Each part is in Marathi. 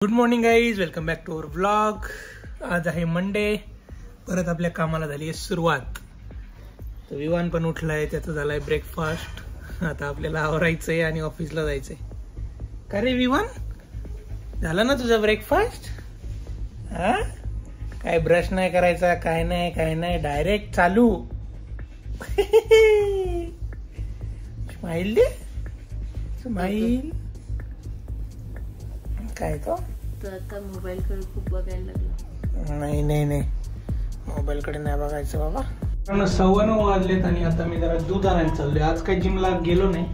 Good morning guys, welcome back to our vlog. आज आहे मंडे. परत आपल्या कामाला झाली आहे सुरुवात. तर विवान पण उठलाय, त्याचा झालाय ब्रेकफास्ट. आता आपल्याला आवरायचंय आणि ऑफिसला जायचंय. का रे विवान, झाला ना तुझा ब्रेकफास्ट? हा, काय ब्रश नाही करायचा, काय नाही, डायरेक्ट चालू. स्माइल दे, स्माइल. काय तो आता मोबाईल कडे खूप बघायला लागला. नाही, मोबाईल कडे नाही बघायचं बाबा. 9:15 वाजलेत आणि आता मी जरा दूध आणायला चाललोय. आज काही जिमला गेलो नाही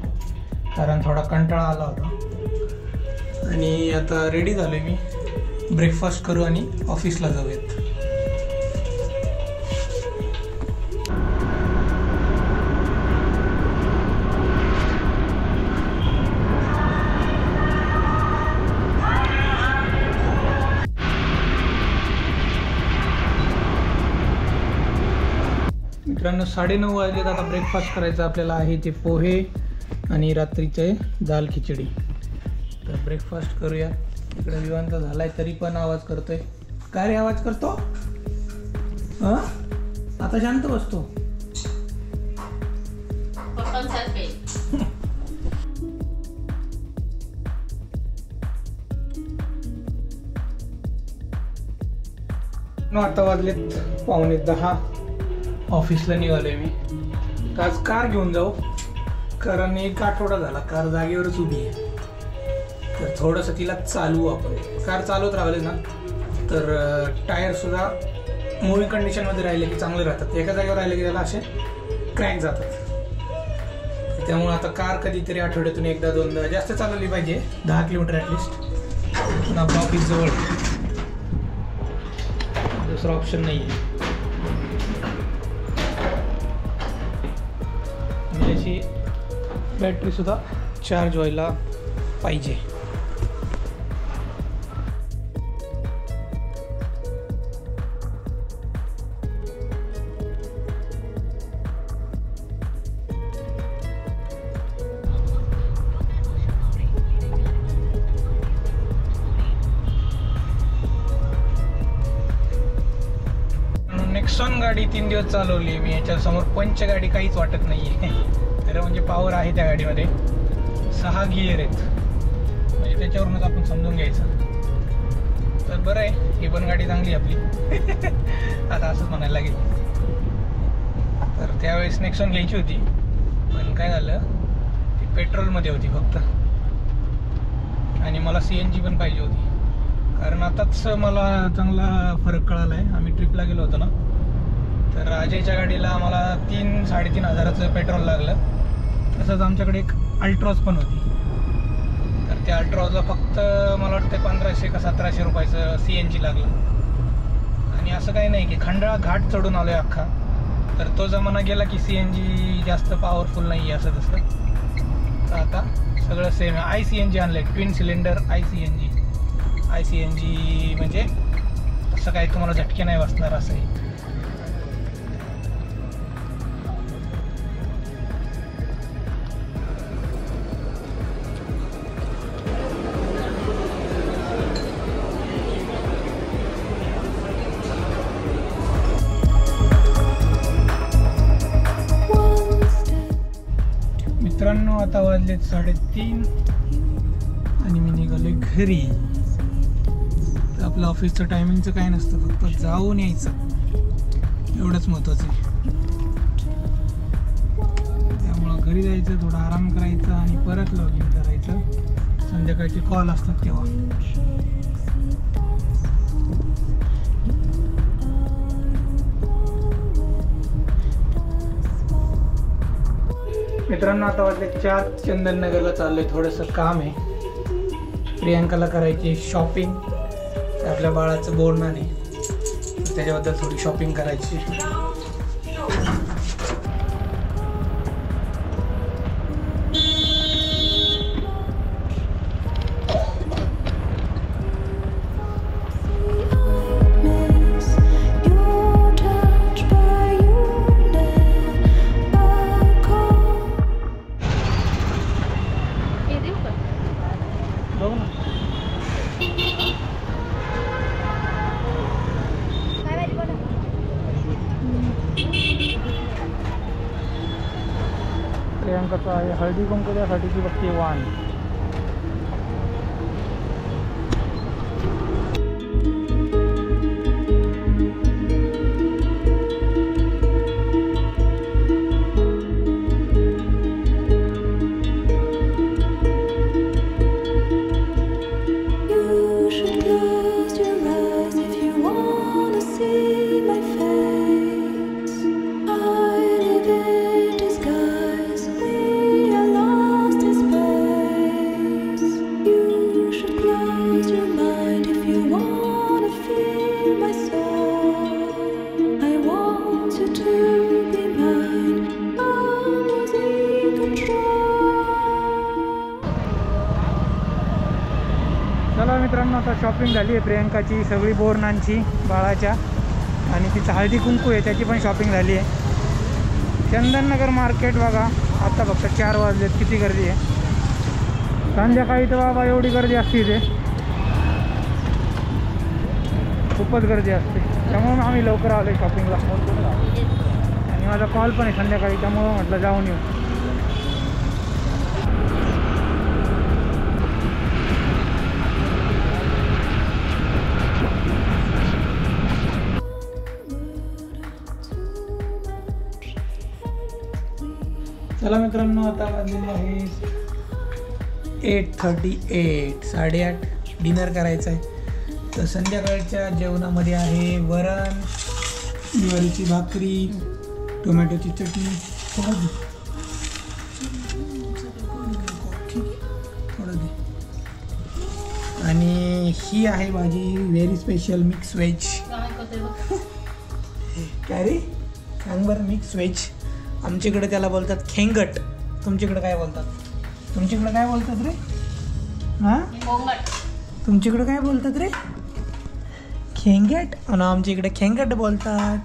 कारण थोडा कंटाळा आला होता. आणि आता रेडी झालोय मी. ब्रेकफास्ट करू आणि ऑफिसला जाऊयात. मित्रांनो 9:30 वाजलेत. आता ब्रेकफास्ट करायचं आपल्याला आहे ते पोहे आणि रात्रीचे दाल खिचडी. तर ब्रेकफास्ट करूया. इकडे विवांत झालाय तरी पण आवाज करतोय. काय रे आवाज करतो? हा, आता शांत बसतो. आता वाजलेत 9:45. ऑफिसला निघालोय मी. आज कार घेऊन जाऊ कारण एक आठवडा झाला कार जागेवरच उभी आहे. तर थोडंसं तिला चालवू आपण. कार चालवत राहिले ना तर टायर सुद्धा मूवी कंडिशनमध्ये राहिले की चांगले राहतात. एका जागेवर राहिले की त्याला असे क्रॅक जातात. त्यामुळे आता कार कधीतरी आठवड्यातून एकदा दोनदा जास्त चालवली पाहिजे. 10 किलोमीटर ॲटलिस्ट. पण आपलं ऑफिस जवळ, दुसरा ऑप्शन नाही आहे. याची बॅटरी सुद्धा चार्ज व्हायला पाहिजे. नेक्सॉन गाडी 3 दिवस चालवली मी. याच्या समोर पंच गाडी काहीच वाटत नाहीये. तर म्हणजे पॉवर आहे त्या गाडीमध्ये. 6 गिअर आहेत, म्हणजे त्याच्यावरूनच आपण समजून घ्यायचं. तर बरं आहे, ही पण गाडी चांगली आपली. आता असंच म्हणायला लागेल. तर त्यावेळेस नेक्सॉन घ्यायची होती, पण काय झालं, ती पेट्रोलमध्ये होती फक्त. आणि मला CNG पण पाहिजे होती. कारण आताच मला चांगला फरक कळाला आहे. आम्ही ट्रिपला गेलो होतो ना, तर अजयच्या गाडीला आम्हाला 3-3.5 हजाराचं पेट्रोल लागलं. तसंच आमच्याकडे एक अल्ट्रॉज पण होती. तर त्या अल्ट्रॉजला फक्त मला वाटतं 1500 का 1700 रुपयाचं CNG लागलं. आणि असं काही नाही की खंडाळा घाट चढून आलो आहे अख्खा. तर तो जमाना गेला की CNG जास्त पॉवरफुल नाही आहे असं तसं. तर आता सगळं सेम आहे. ICNG आणलं आहे, ट्विन सिलेंडर ICNG. म्हणजे असं काही तुम्हाला झटके नाही बसणार असंही. मित्रांनो आता वाजलेत 3:30 आणि मी निघालोय घरी. आपलं ऑफिसचं टायमिंगचं काय नसतं, फक्त जाऊन यायचं एवढंच महत्त्वाचं आहे. त्यामुळं घरी जायचं, थोडा आराम करायचा आणि परत लॉग इन करायचं. संध्याकाळचे कॉल असतात तेव्हा. मित्रांनो आता वाजले 4. चंदननगरला चाललोय. थोडंसं काम आहे. प्रियांकाला करायची शॉपिंग. आपल्या बाळाचं बोलणं नाही, त्याच्याबद्दल थोडी शॉपिंग करायची. बघू ना. लोक आहे हळदी कुंकू द्यासाठीची बघते वाण. चला मित्रांनो, आता शॉपिंग झाली आहे प्रियंकाची सगळी बोरनांची बाळाच्या, आणि तिचं हळदी कुंकू आहे त्याची पण शॉपिंग झाली आहे. चंदननगर मार्केट बघा, आता फक्त 4 वाजलेत, किती गर्दी आहे. संध्याकाळी तर बाबा एवढी गर्दी असते इथे, खूपच गर्दी असते. त्यामुळे आम्ही लवकर आलो आहे शॉपिंगला, आणि माझा कॉल पण आहे संध्याकाळी, त्यामुळं म्हटलं जाऊन येऊ. चला मित्रांनो, आता वाजलेले आहे 8:38, 8:30. डिनर करायचं आहे. तर संध्याकाळच्या जेवणामध्ये आहे वरण, ज्वारीची भाकरी, टोमॅटोची चटणी, थोडं दे, आणि ही आहे भाजी व्हेरी स्पेशल मिक्स व्हेज. काय रे सांग बरं? Mix veg. आमच्याकडे त्याला बोलतात खेंगट. तुमच्याकडे काय बोलतात? तुमच्याकडे काय बोलतात रे? हां, तुमच्याकडे काय बोलतात रे? खेंगट. आणि आमच्या इकडे खेंगट बोलतात.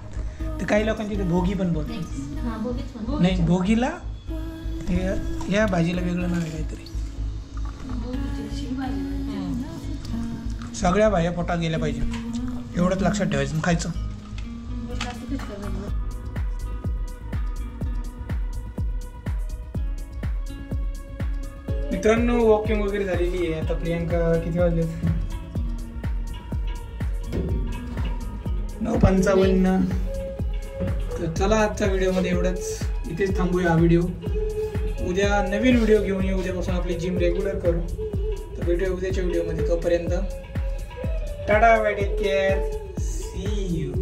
तर काही लोकांच्या इकडे भोगी पण बोलतात. नाही, भोगीला या भाजीला वेगळं नाव आहे काहीतरी. सगळ्या भाज्या पोटात गेल्या पाहिजे एवढंच लक्षात ठेवायचं, खायचं. मित्रांनो, वॉकिंग वगैरे झालेली आहे. आता प्रियंका किती वाजले? 9:55. तर चला, आजच्या व्हिडिओमध्ये एवढंच. इथेच थांबूया हा व्हिडिओ. उद्या नवीन व्हिडिओ घेऊन येऊ. उद्यापासून आपली जिम रेग्युलर करू. तर भेटूया उद्याच्या व्हिडिओमध्ये. तोपर्यंत tata, bye, take care, see you.